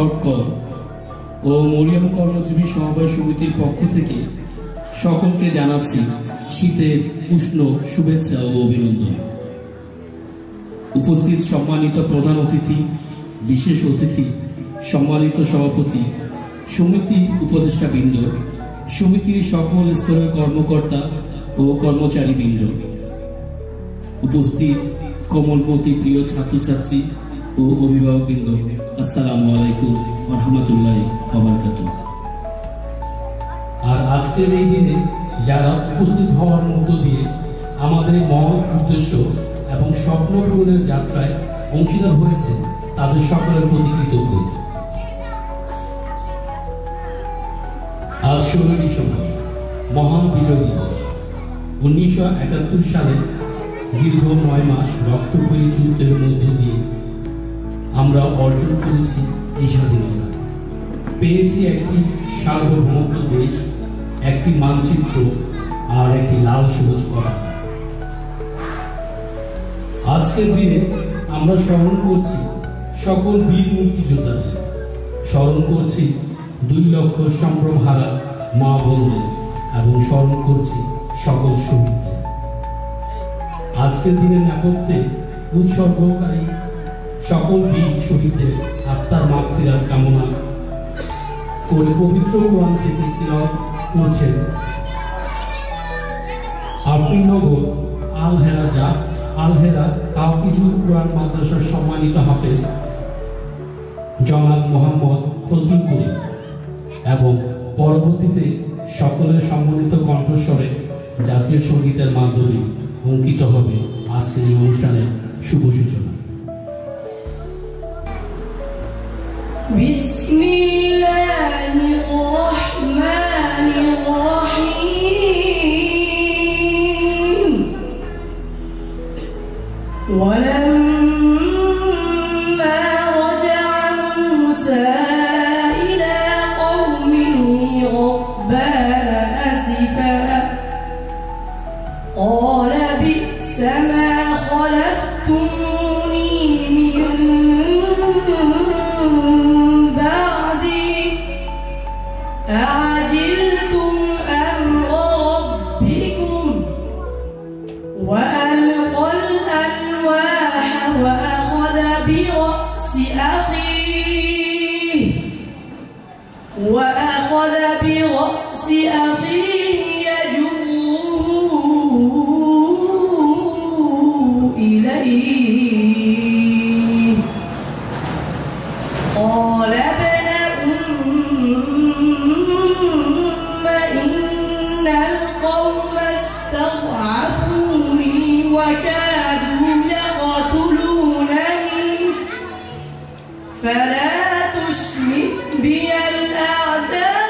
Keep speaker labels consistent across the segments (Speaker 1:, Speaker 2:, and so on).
Speaker 1: www.moriamkor.com ও মরিয়ম কর্মজীবী সমবায় সমিতির পক্ষ থেকে সকলকে জানাচ্ছি শীতের উষ্ণ শুভেচ্ছা ও অভিনন্দন। উপস্থিত সম্মানিত প্রধান অতিথি, বিশেষ অতিথি, সম্মানিত সভাপতি, সমিতি উপদেষ্টাবৃন্দ, সমিতির সকল স্তরের কর্মকর্তা ও কর্মচারীবৃন্দ, উপস্থিত কোমলমতি প্রিয় ছাত্রছাত্রী ও অভিভাবকবৃন্দ, আসসালামু আলাইকুম ওয়া রাহমাতুল্লাহি ওয়া বারাকাতুহু। আর আজকের এই দিনে যারা উপস্থিত হওয়ার মধ্য দিয়ে আমাদের এই মহৎ উদ্দেশ্য এবং স্বপ্ন পূরণের যাত্রায় অংশীদার হয়েছে, তাদের সকলের প্রতি কৃতজ্ঞ। আজ 16 ডিসেম্বর, মহান বিজয় দিবস। 1971 সালে দীর্ঘ 9 মাস রক্তক্ষয়ী যুদ্ধের মধ্য দিয়ে আমরা অর্জন করেছি এই স্বাধীনতা। পেয়েছি একটি সার্বভৌমত্ব দেশ, একটি মানচিত্র আর একটি লাল সবুজ পতাকা। আজকের দিনে আমরা স্মরণ করছি সকল বীর মুক্তিযোদ্ধাদের, স্মরণ করছি 2 লক্ষ সম্ভ্রমহারা মা বোনদের এবং স্মরণ করছি সকল শহীদদের। আজকের দিনের নেপথ্যে উৎসর্গকারী সকল বীর শহীদদের আত্মার মাগফিরাত কামনা করে পবিত্র কোরআন থেকে তিলাওয়াত করছেন আফরিনগর আল হেরা তাফিজুল কোরআন মাদ্রাসার সম্মানিত হাফেজ জনাব মোহাম্মদ ফজলুল করিম, এবং পরবর্তীতে সকলের সম্মানিত কণ্ঠস্বরে জাতীয় সঙ্গীতের মাধ্যমে অঙ্কিত হবে আজকের এই অনুষ্ঠানের শুভ সূচনা।
Speaker 2: বিসমিল্লাহির রহমানির রহিম। ওয়ালাম্মা রাজা'a মূসা ইলা কওমিহি গাদ্বানা আসিফা ক্বালা বি'সা মা খলাফতুমুনি মিন أعجلتم أمر ربكم وألقى الألواح وأخذ برأس أخيه يجره إليه قال ابن إن القوم استضعفوني وكادوا يقتلونني فلا تشمت بي الأعداء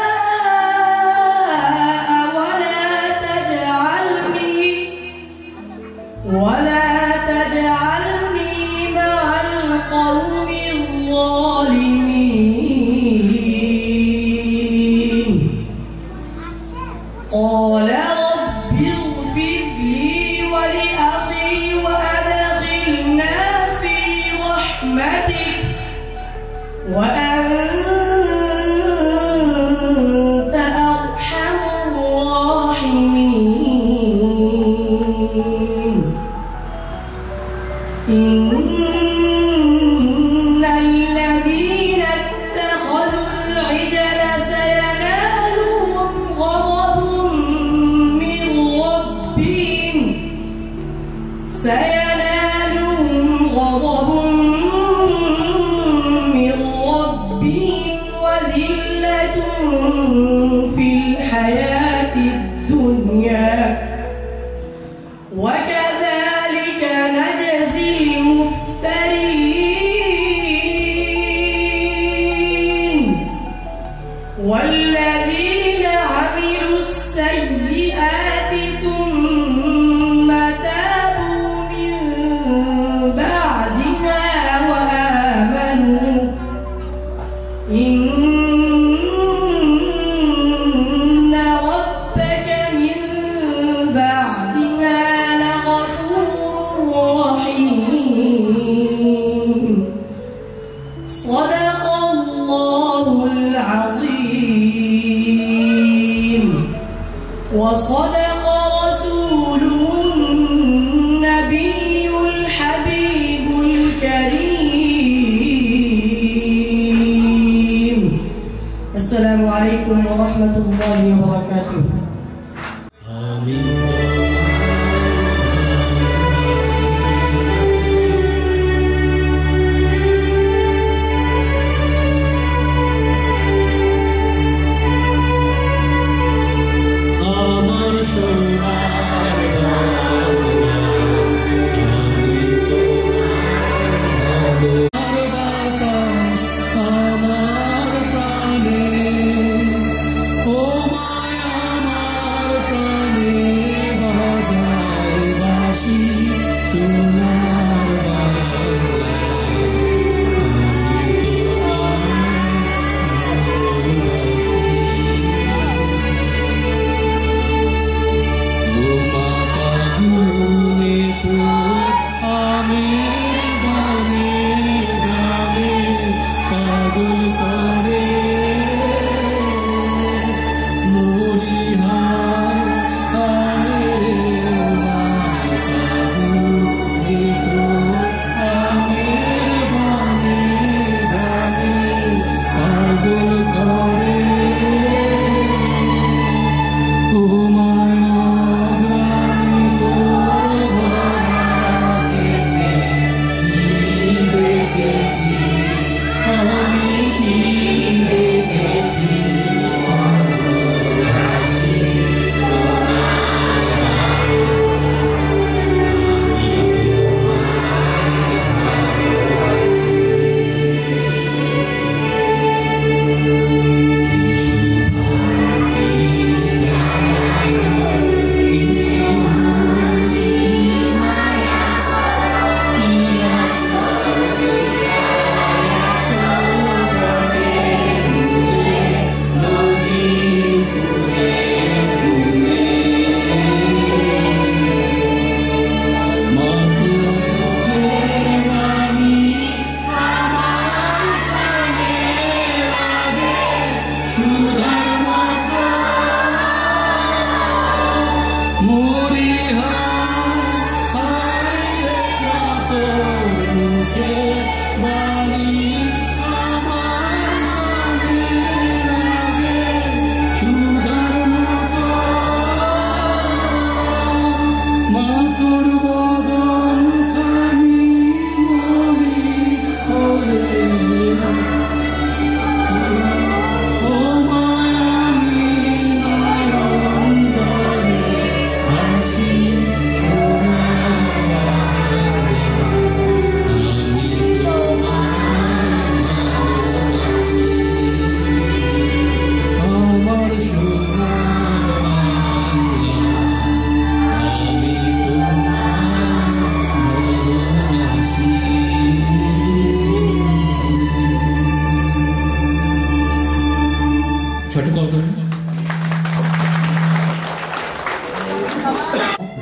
Speaker 2: ولا تجعلني مع القوم الظالمين قال رب اغفر لي ولأخي وأدخلنا في رحمتك وأنت أرحم الراحمين إن الذين اتخذوا العجل سينالهم غضب من ربهم وذلة في الحياة الدنيا وكذلك نجزي المفترين والذين عملوا السيئات ثم تابوا من بعدها وآمنوا إن ربك من بعدها لغفور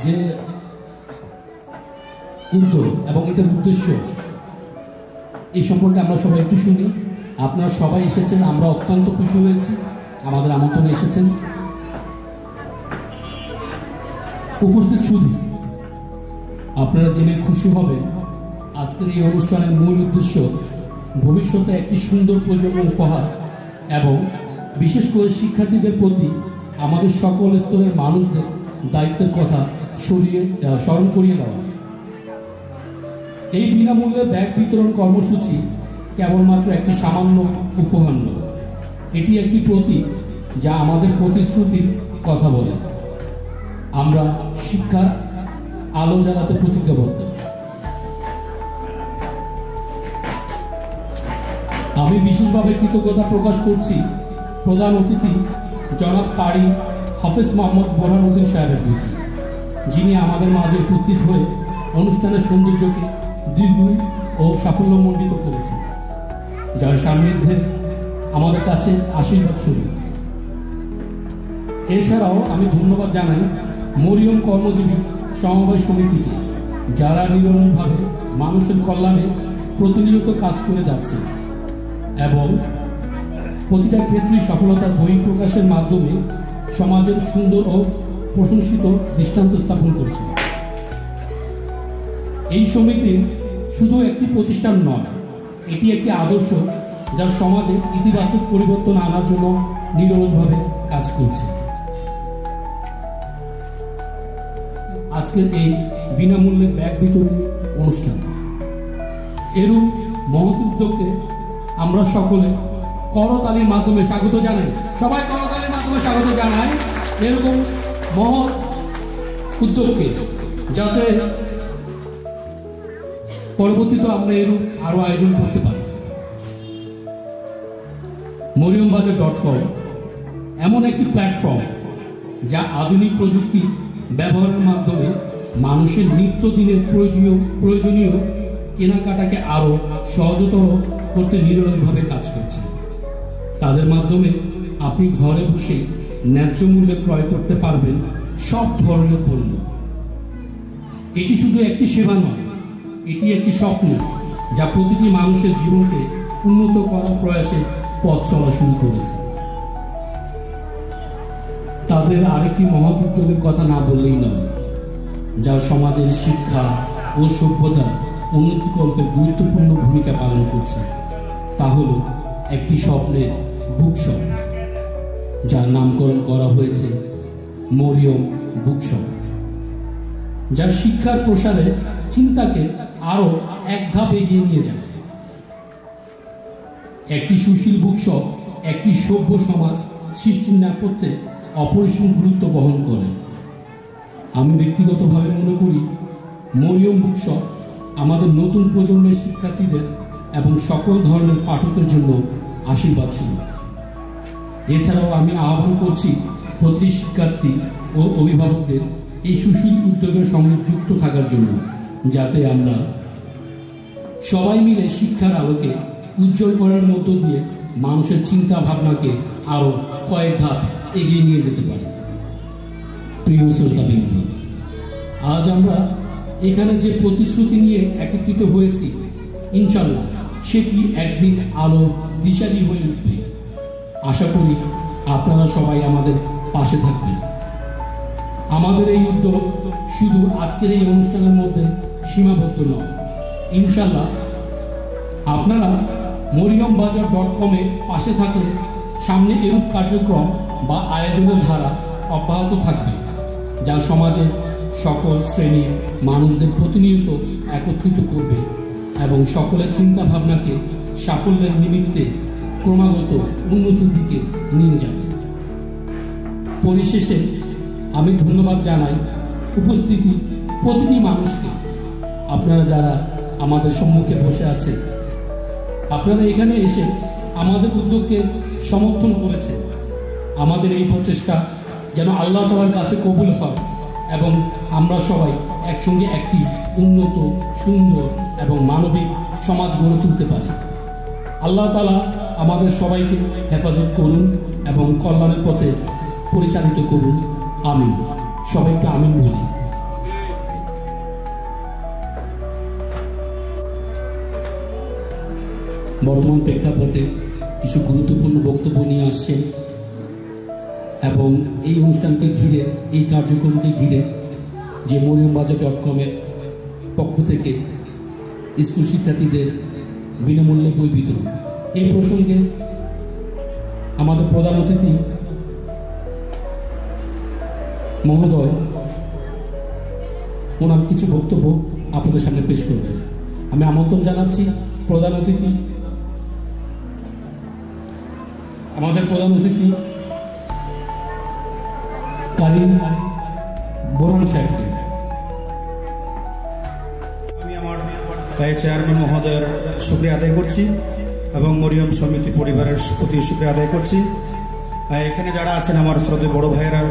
Speaker 1: যে উদ্যোগ এবং এটার উদ্দেশ্য এই সম্পর্কে আমরা সবাই একটু শুনি। আপনারা সবাই এসেছেন, আমরা অত্যন্ত খুশি হয়েছি আমাদের আমন্ত্রণে এসেছেন। উপস্থিত সুধী, আপনারা জেনে খুশি হবেন আজকের এই অনুষ্ঠানের মূল উদ্দেশ্য ভবিষ্যতে একটি সুন্দর প্রজন্ম উপহার এবং বিশেষ করে শিক্ষার্থীদের প্রতি আমাদের সকল স্তরের মানুষদের দায়িত্বের কথা স্মরণ করিয়ে দেওয়া। এই বিনামূল্যে ব্যাগ বিতরণ কর্মসূচি কেবলমাত্র একটি সামান্য উপহার নয়, এটি একটি প্রতীক যা আমাদের প্রতিশ্রুতির কথা বলে। আমরা শিক্ষার আলো জ্বালাতে প্রতিজ্ঞাবদ্ধ। আমি বিশেষভাবে কৃতজ্ঞতা প্রকাশ করছি প্রধান অতিথি জনাব কারি হাফেজ মোহাম্মদ বোরহানউদ্দিন সাহেবের প্রতি, যিনি আমাদের মাঝে উপস্থিত হয়ে অনুষ্ঠানের সৌন্দর্যকে দ্বিগুণ ও সাফল্যমণ্ডিত করেছেন, যার সান্নিধ্যে আমাদের কাছে আশীর্বাদ স্বরূপ। এছাড়াও আমি ধন্যবাদ জানাই মরিয়ম কর্মজীবী সমবায় সমিতিকে, যারা নিরলসভাবে মানুষের কল্যাণে প্রতিনিয়ত কাজ করে যাচ্ছে এবং প্রতিটা ক্ষেত্রে সফলতার বহিঃপ্রকাশের মাধ্যমে সমাজের সুন্দর ও প্রশংসিত দৃষ্টান্ত স্থাপন করছে। এই সমিতি শুধু একটি প্রতিষ্ঠান নয়, এটি একটি আদর্শ যা সমাজে ইতিবাচক পরিবর্তন আনার জন্য নিরলসভাবে কাজ করছে। আজকের এই বিনামূল্যে ব্যাগ বিতরণ অনুষ্ঠান, এরূপ মহৎ উদ্যোগকে আমরা সকলে করতালির মাধ্যমে স্বাগত জানাই। সবাই করতালির মাধ্যমে স্বাগত জানাই এরকম মহৎ উদ্যোগকে, যাতে পরবর্তীতে আমরা এরূপ আরো আয়োজন করতে পারি। মরিয়মবাজার.com এমন একটি প্ল্যাটফর্ম যা আধুনিক প্রযুক্তি ব্যবহারের মাধ্যমে মানুষের নিত্যদিনের প্রয়োজনীয় কেনাকাটাকে আরো সহজতর করতে নিরলসভাবে কাজ করছে। তাদের মাধ্যমে আপনি ঘরে বসে ন্যায্য মূল্যে ক্রয় করতে পারবেন সব ধরনের পণ্য। এটি শুধু একটি সেবা নয়, এটি একটি স্বপ্ন যা প্রতিটি মানুষের জীবনকে উন্নত করার প্রয়াসে পথ চলা শুরু করেছে। তাদের আরেকটি মহৎ উদ্যোগের কথা না বললেই নয়, যা সমাজের শিক্ষা ও সভ্যতা উন্নতিকল্পে গুরুত্বপূর্ণ ভূমিকা পালন করছে। তা হল একটি স্বপ্নের বুকশপ, যার নামকরণ করা হয়েছে মরিয়ম বুকশপ, যা শিক্ষার প্রসারে চিন্তাকে আরো এক ধাপ এগিয়ে নিয়ে যায়। একটি সুশীল বুকশপ একটি সভ্য সমাজ সৃষ্টির নেপথ্যে অপরিসীম গুরুত্ব বহন করে। আমি ব্যক্তিগতভাবে মনে করি মরিয়ম বুকশপ আমাদের নতুন প্রজন্মের শিক্ষার্থীদের এবং সকল ধরনের পাঠকের জন্য আশীর্বাদ স্বরূপ। এছাড়াও আমি আহ্বান করছি প্রতিটি শিক্ষার্থী ও অভিভাবকদের এই সুশীল উদ্যোগের সঙ্গে যুক্ত থাকার জন্য, যাতে আমরা সবাই মিলে শিক্ষার আলোকে উজ্জ্বল করার মধ্য দিয়ে মানুষের চিন্তা ভাবনাকে আরো কয়েক ধাপ এগিয়ে নিয়ে যেতে পারি। প্রিয় শ্রোতাবৃন্দ, আজ আমরা এখানে যে প্রতিশ্রুতি নিয়ে একত্রিত হয়েছি, ইনশাআল্লাহ সেটি একদিন আলো দিশারি হয়ে উঠবে। আশা করি আপনারা সবাই আমাদের পাশে থাকবেন। আমাদের এই উদ্যোগ শুধু আজকের এই অনুষ্ঠানের মধ্যে সীমাবদ্ধ নয়। ইনশাআল্লাহ আপনারা মরিয়মবাজার.com এর পাশে থাকলে সামনে এরূপ কার্যক্রম বা আয়োজনের ধারা অব্যাহত থাকবে, যা সমাজের সকল শ্রেণীর মানুষদের প্রতিনিয়ত একত্রিত করবে এবং সকলের চিন্তা ভাবনাকে সাফল্যের নিমিত্তে ক্রমাগত উন্নতির দিকে নিয়ে যাবে। পরিশেষে আমি ধন্যবাদ জানাই উপস্থিতি প্রতিটি মানুষকে। আপনারা যারা আমাদের সম্মুখে বসে আছেন, আপনারা এখানে এসে আমাদের উদ্যোগকে সমর্থন করেছে। আমাদের এই প্রচেষ্টা যেন আল্লাহ তাআলার কাছে কবুল হয় এবং আমরা সবাই একসঙ্গে একটি উন্নত, সুন্দর এবং মানবিক সমাজ গড়ে তুলতে পারি। আল্লাহ তাআলা আমাদের সবাইকে হেফাজত করুন এবং কল্যাণের পথে পরিচালিত করুন। আমিন। সবাইকে আমিন বলি। বর্তমান প্রেক্ষাপটে কিছু গুরুত্বপূর্ণ বক্তব্য নিয়ে আসছেন এবং এই অনুষ্ঠানকে ঘিরে, এই কার্যক্রমকে ঘিরে যে মরিয়মবাজার.com-এর পক্ষ থেকে স্কুল শিক্ষার্থীদের বিনামূল্যে বই বিতরণ, এই প্রসঙ্গে আমাদের প্রধান অতিথি মহোদয় ওনার কিছু বক্তব্য আপনাদের সামনে পেশ করবেন। আমি আমন্ত্রণ জানাচ্ছি আমাদের প্রধান অতিথি কারিম বোরহান সাহেবকে।
Speaker 3: আমি আমার চেয়ারম্যান মহোদয়ের শুকরিয়া আদায় করছি এবং মরিয়ম সমিতি পরিবারের প্রতি শুকরিয়া আদায় করছি। এখানে যারা আছেন আমার শ্রদ্ধেয় বড় ভাইয়েরা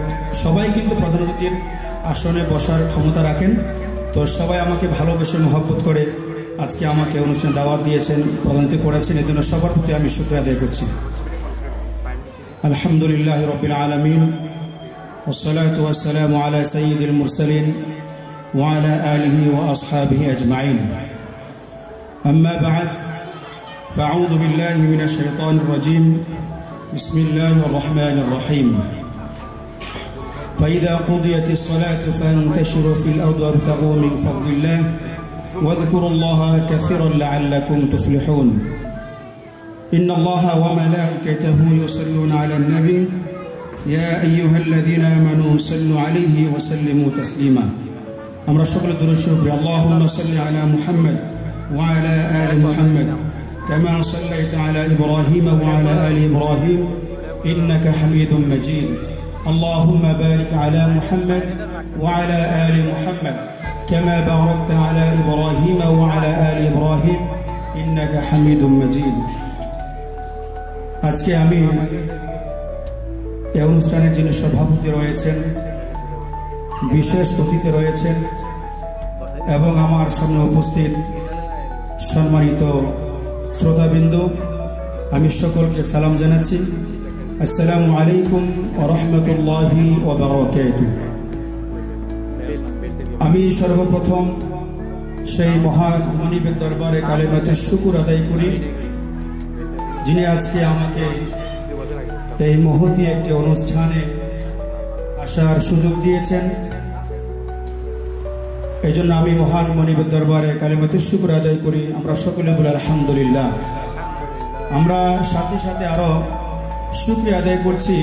Speaker 3: সবাই কিন্তু প্রধান অতিথির আসনে বসার ক্ষমতা রাখেন, তো সবাই আমাকে ভালোবেসে মহব্বত করে আজকে আমাকে অনুষ্ঠানে দাওয়াত দিয়েছেন, প্রধান অতিথি করেছেন, এই জন্য সবার প্রতি আমি শুকরিয়া আদায় করছি। আলহামদুলিল্লাহ রাব্বিল আলামিন ওয়াসসালাতু ওয়াসসালামু আলা সাইয়্যিদিল মুরসালিন ওয়া আলা আলিহি ওয়া আসহাবিহি আজমাইন। আম্মা বা'দ, ফাআউযু বিল্লাহি মিনাশ শাইতানির রাজীম। বিসমিল্লাহির রাহমানির রহিম। فإذا قضيت الصلاة فانتشروا في الأرض وابتغوا من فضل الله واذكروا الله كثيرا لعلكم تفلحون. إن الله وملائكته يصلون على النبي يا أيها الذين آمنوا صلوا عليه وسلموا تسليما. أمر شكر درشوب اللهم صل على محمد وعلى آل محمد كما صليت على إبراهيم وعلى آل إبراهيم إنك حميد مجيد. اللهم بارك على محمد وعلى آل محمد كما باركت على إبراهيم وعلى آل إبراهيم إنك حميد مجيد. আজকে আমি এই অনুষ্ঠানের যিনি সভাপতি রয়েছেন, বিশেষ অতিথি রয়েছেন এবং আমার সামনে উপস্থিত সম্মানিত শ্রোতাবৃন্দ, আমি সকলকে সালাম জানাচ্ছি। আসসালামু আলাইকুম ওয়া রাহমাতুল্লাহি ওয়া বারাকাতুহু। আমি সর্বপ্রথম সেই মহান মনিবের দরবারে কালেমাতে শুকর আদায় করি, যিনি আজকে আমাকে এই মহতী একটি অনুষ্ঠানে আসার সুযোগ দিয়েছেন। এই জন্য আমি মহান মনিবের দরবারে কালেমাতে শুকর আদায় করি। আমরা সকলে বলি আলহামদুলিল্লাহ। আমরা সাথে সাথে আরো শুকরিয়া আদায় করছি,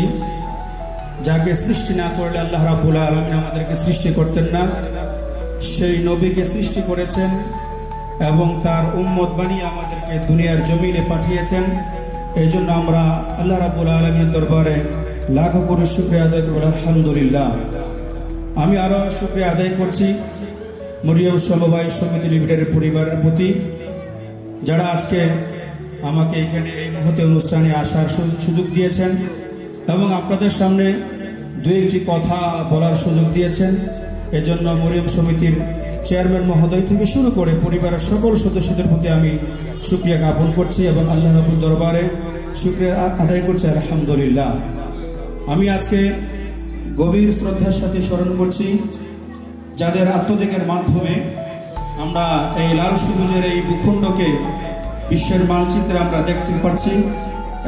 Speaker 3: যাকে সৃষ্টি না করলে আল্লাহ রাব্বুল আলামিন আমাদেরকে সৃষ্টি করতেন না, সেই নবীকে সৃষ্টি করেছেন এবং তার উম্মত বানিয়ে আমাদেরকে দুনিয়ার জমিনে পাঠিয়েছেন। এই জন্য আমরা আল্লাহ রাব্বুল আলামিনের দরবারে লাখো কোটি শুকরিয়া আদায় করি আলহামদুলিল্লাহ। আমি আরো শুকরিয়া আদায় করছি মরিয়ম সমবায় সমিতি লিমিটেডের পরিবারের প্রতি, যারা আজকে আমাকে এখানে এই মুহূর্তে অনুষ্ঠানে আসার সুযোগ দিয়েছেন এবং আপনাদের সামনে দু একটি কথা বলার সুযোগ দিয়েছেন। এজন্য মরিয়ম সমিতির চেয়ারম্যান মহোদয় থেকে শুরু করে পরিবারের সকল সদস্যদের প্রতি আমি শুকরিয়া জ্ঞাপন করছি এবং আল্লাহ রাব্বুল দরবারে শুকরিয়া আদায় করছি আলহামদুলিল্লাহ। আমি আজকে গভীর শ্রদ্ধার সাথে স্মরণ করছি যাদের আত্মত্যাগের মাধ্যমে আমরা এই লাল সবুজের এই ভূখণ্ডকে বিশ্বের মানচিত্রে আমরা দেখতে পাচ্ছি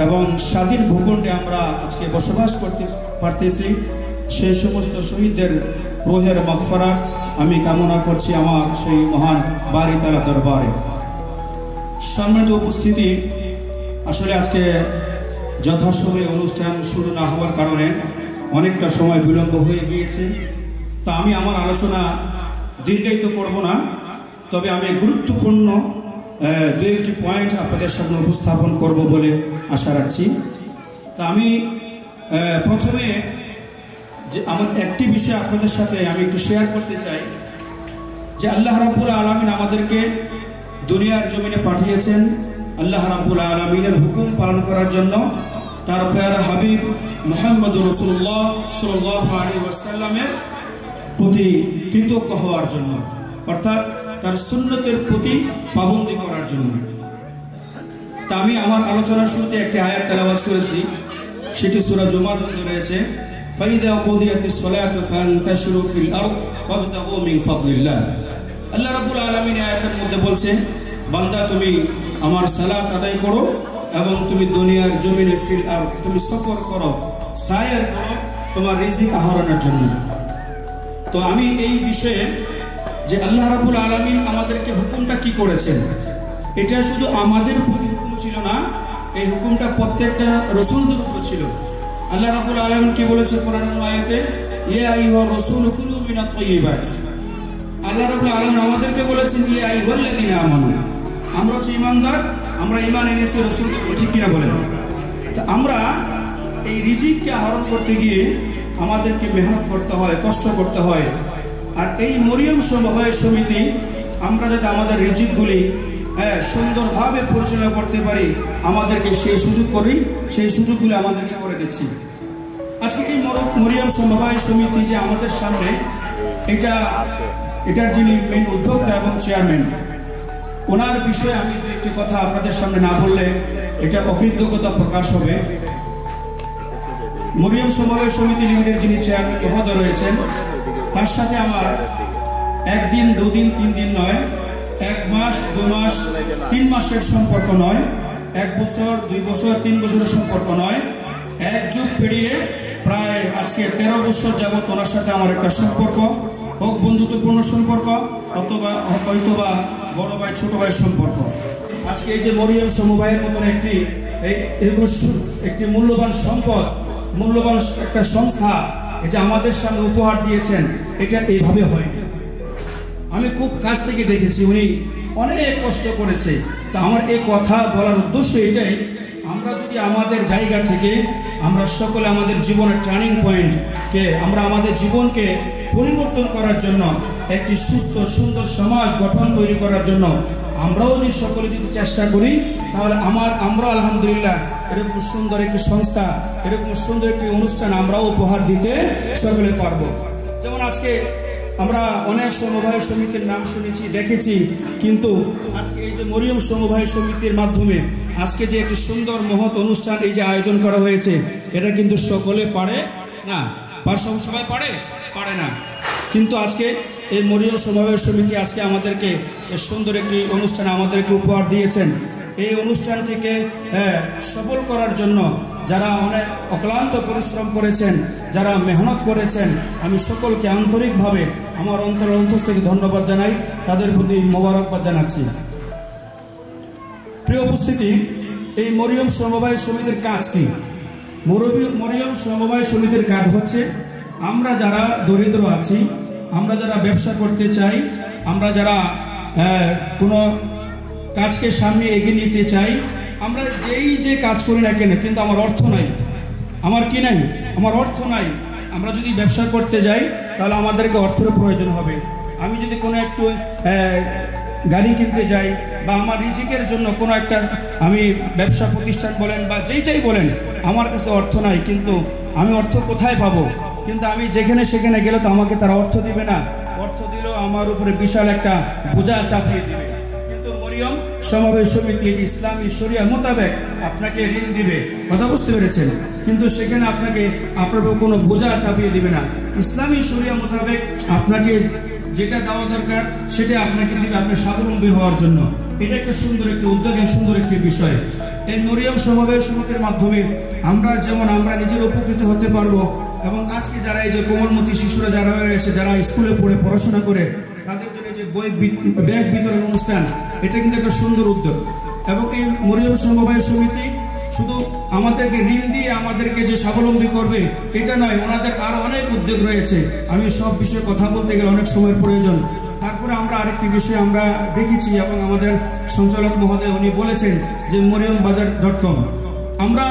Speaker 3: এবং স্বাধীন ভূখণ্ডে আমরা আজকে বসবাস করতে পারতেছি। সেই সমস্ত শহীদদের রূহের মাগফিরাত আমি কামনা করছি আমার সেই মহান বাড়ি তাআলা দরবারে। সম্মানিত উপস্থিতি, আসলে আজকে যথাসময়ে অনুষ্ঠান শুরু না হওয়ার কারণে অনেকটা সময় বিলম্ব হয়ে গিয়েছে। তা আমি আমার আলোচনা দীর্ঘায়িত করব না, তবে আমি গুরুত্বপূর্ণ দু একটি পয়েন্ট আপনাদের সামনে উপস্থাপন করব বলে আশা রাখছি। তা আমি প্রথমে যে আমার একটি বিষয় আপনাদের সাথে আমি একটু শেয়ার করতে চাই, যে আল্লাহ রাব্বুল আলামিন আমাদেরকে দুনিয়ার জমিনে পাঠিয়েছেন আল্লাহ রাব্বুল আলামিনের হুকুম পালন করার জন্য, তার প্যারা হাবিব মুহাম্মদুর রাসূলুল্লাহ সাল্লাল্লাহু আলাইহি ওয়াসাল্লামের প্রতি কৃতজ্ঞ হওয়ার জন্য, অর্থাৎ তার সুন্নতের প্রতি পাবন্দি করার জন্য। তা আমি আমার আলোচনার শুরুতে একটি আয়াত তেলাওয়াত করেছি, সেটি সূরা জুমার মধ্যে রয়েছে, فإذا قضيت الصلاة فانتشروا في الأرض وابتغوا من فضل الله আল্লাহ রাব্বুল আলামিন আয়াতের মধ্যে বলছেন বান্দা তুমি আমার সালাত আদায় করো এবং তুমি দুনিয়ার জমিনে ফিল আর তুমি সফর করো সায়ের করো তোমার রিজিক আহরণের জন্য। তো আমি এই বিষয়ে যে আল্লাহ রাব্বুল আলামিন আমাদেরকে হুকুমটা কি করেছেন, এটা শুধু আমাদের প্রতি হুকুম ছিল না, এই হুকুমটা প্রত্যেকটা রাসূলদের উপর ছিল। আল্লাহ রাব্বুল আলামিন কি বলেছে কোরআনের আয়াতে, ইয়া আইয়ুহার রাসূল কুলু মিনাত তাইয়্যিবাত। আল্লাহ রাব্বুল আলামিন আমাদেরকে বলেছেন ইয়া আইয়ুহাল্লাযীনা আমানু, আমরা হচ্ছে ঈমানদার, আমরা ঈমান এনেছি রাসূলকে, ঠিক কিনা বলেন? তো আমরা এই রিজিককে আহরণ করতে গিয়ে আমাদেরকে মেহনত করতে হয়, কষ্ট করতে হয়। আর এই মরিয়ম সমবায় সমিতি আমরা যাতে আমাদের রিজিকগুলি সুন্দরভাবে পরিচালনা করতে পারি, আমাদেরকে সেই সুযোগ করি, সেই সুযোগগুলি আমাদেরকে করে দিচ্ছি। আজকে এই মরিয়ম সমবায় সমিতি যে আমাদের সামনে, এটার যিনি মেইন উদ্যোক্তা এবং চেয়ারম্যান, ওনার বিষয়ে আমি একটি কথা আপনাদের সামনে না বললে এটা অকৃতজ্ঞতা প্রকাশ হবে। মরিয়ম সমবায় সমিতি লিমিটেড যিনি চেয়ারম্যান মহোদয় রয়েছেন, তার সাথে আমার একদিন, দুদিন, 3 দিন নয়, 1 মাস, 2 মাস, 3 মাসের সম্পর্ক নয়, 1 বছর, 2 বছর, 3 বছরের সম্পর্ক নয়, 1 যুগ পেরিয়ে প্রায় আজকে 13 বছর যাবত ওনার সাথে আমার একটা সম্পর্ক, হোক বন্ধুত্বপূর্ণ সম্পর্ক অথবা হয়তোবা বড় ভাই ছোট ভাইয়ের সম্পর্ক। আজকে এই যে মরিয়ম সমবায়ের মতন একটি মূল্যবান সম্পদ, মূল্যবান একটা সংস্থা এই যে আমাদের সামনে উপহার দিয়েছেন, এটা এইভাবে হয়। আমি খুব কাছ থেকে দেখেছি উনি অনেক কষ্ট করেছে। তা আমার এই কথা বলার উদ্দেশ্য এটাই, আমরা যদি আমাদের জায়গা থেকে আমরা সকলে আমাদের জীবনের টার্নিং পয়েন্টকে, আমরা আমাদের জীবনকে পরিবর্তন করার জন্য, একটি সুস্থ সুন্দর সমাজ গঠন তৈরি করার জন্য আমরাও যদি সকলে যদি চেষ্টা করি, তাহলে আমরা আলহামদুলিল্লাহ এরকম সুন্দর একটি সংস্থা, এরকম সুন্দর একটি অনুষ্ঠান আমরাও উপহার দিতে সকলে পারবো। যেমন আজকে আমরা অনেক সমবায় সমিতির নাম শুনেছি, দেখেছি, কিন্তু আজকে এই যে মরিয়ম সমবায় সমিতির মাধ্যমে আজকে যে একটি সুন্দর মহৎ অনুষ্ঠান এই যে আয়োজন করা হয়েছে, এটা কিন্তু সকলে পারে না, সবাই পারে না। কিন্তু আজকে এই মরিয়ম সমবায় সমিতি আজকে আমাদেরকে সুন্দর একটি অনুষ্ঠান আমাদেরকে উপহার দিয়েছেন। এই অনুষ্ঠানটিকে সফল করার জন্য যারা অনেক অক্লান্ত পরিশ্রম করেছেন, যারা মেহনত করেছেন, আমি সকলকে আন্তরিকভাবে আমার অন্তর থেকে ধন্যবাদ জানাই, তাদের প্রতি মোবারকবাদ জানাচ্ছি। প্রিয় উপস্থিতি, এই মরিয়ম সমবায় সমিতির কাজ কি? মরিয়ম সমবায় সমিতির কাজ হচ্ছে, আমরা যারা দরিদ্র আছি, আমরা যারা ব্যবসা করতে চাই, আমরা যারা কোনো কাজকে সামনে এগিয়ে নিতে চাই, আমরা যে কাজ করি না কেন, কিন্তু আমার অর্থ নাই, আমার কি নাই, আমার অর্থ নাই। আমরা যদি ব্যবসা করতে যাই তাহলে আমাদেরকে অর্থের প্রয়োজন হবে। আমি যদি কোনো একটু গাড়ি কিনতে যাই বা আমার রিজিকের জন্য কোনো একটা আমি ব্যবসা প্রতিষ্ঠান বলেন বা যেইটাই বলেন, আমার কাছে অর্থ নাই, কিন্তু আমি অর্থ কোথায় পাবো? কিন্তু আমি যেখানে সেখানে গেলে তো আমাকে তারা অর্থ দিবে না, অর্থ দিলেও আমার উপরে বিশাল একটা বোঝা চাপিয়ে দিবে। কিন্তু মরিয়ম সমবায় সমিতি ইসলামী শরিয়া মোতাবেক আপনাকে ঋণ দিবে, কথা বুঝতে পেরেছেন? কিন্তু সেখানে আপনার কোনো বোঝা চাপিয়ে দিবে না। ইসলামী শরিয়া মোতাবেক আপনাকে যেটা দেওয়া দরকার সেটা আপনাকে দিবে, আপনার স্বাবলম্বী হওয়ার জন্য। এটা একটা সুন্দর একটি উদ্যোগ, সুন্দর একটি বিষয়। এই মরিয়ম সমবায় সমিতির মাধ্যমে আমরা নিজের উপকৃত হতে পারবো, এবং আজকে যারা এই যে কোমলমতি শিশুরা যারা রয়েছে, যারা স্কুলে পড়ে পড়াশোনা করে, তাদের জন্য যে ব্যাগ বিতরণ অনুষ্ঠান, এটা কিন্তু একটা সুন্দর উদ্যোগ। এবং এই মরিয়ম সমবায় সমিতি শুধু আমাদেরকে ঋণ দিয়ে আমাদেরকে যে স্বাবলম্বী করবে এটা নয়, ওনাদের আরো অনেক উদ্যোগ রয়েছে। আমি সব বিষয়ে কথা বলতে গেলে অনেক সময়ের প্রয়োজন। তারপরে আমরা আরেকটি বিষয় আমরা দেখেছি, এবং আমাদের সঞ্চালক মহোদয় উনি বলেছেন যে মরিয়মবাজার.com, আমরা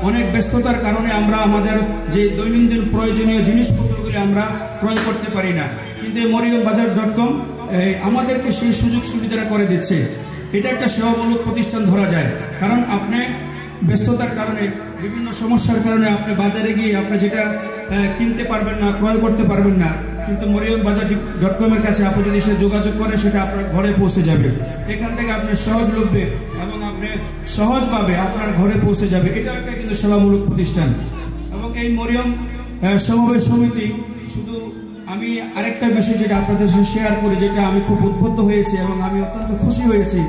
Speaker 3: অনেক ব্যস্ততার কারণে আমরা আমাদের যে দৈনন্দিন প্রয়োজনীয় জিনিসপত্রগুলি আমরা ক্রয় করতে পারি না, কিন্তু এই মরিয়মবাজার.com আমাদেরকে সেই সুযোগ সুবিধাটা করে দিচ্ছে। এটা একটা সেবামূলক প্রতিষ্ঠান ধরা যায়, কারণ আপনি ব্যস্ততার কারণে, বিভিন্ন সমস্যার কারণে আপনি বাজারে গিয়ে আপনি যেটা কিনতে পারবেন না, ক্রয় করতে পারবেন না, কিন্তু মরিয়মবাজার.com এর কাছে আপনি যদি সে যোগাযোগ করেন, সেটা আপনার ঘরে পৌঁছে যাবে। এখান থেকে আপনি সহজলভ্যে এবং আপনি সহজভাবে আপনার ঘরে পৌঁছে যাবে। এটা একটা কিন্তু সেবামূলক প্রতিষ্ঠান। এবং এই মরিয়ম সমবায় সমিতি, শুধু আমি আরেকটা বিষয় যেটা আপনাদের সাথে শেয়ার করি, যেটা আমি খুব উদ্বুদ্ধ হয়েছি এবং আমি অত্যন্ত খুশি হয়েছি।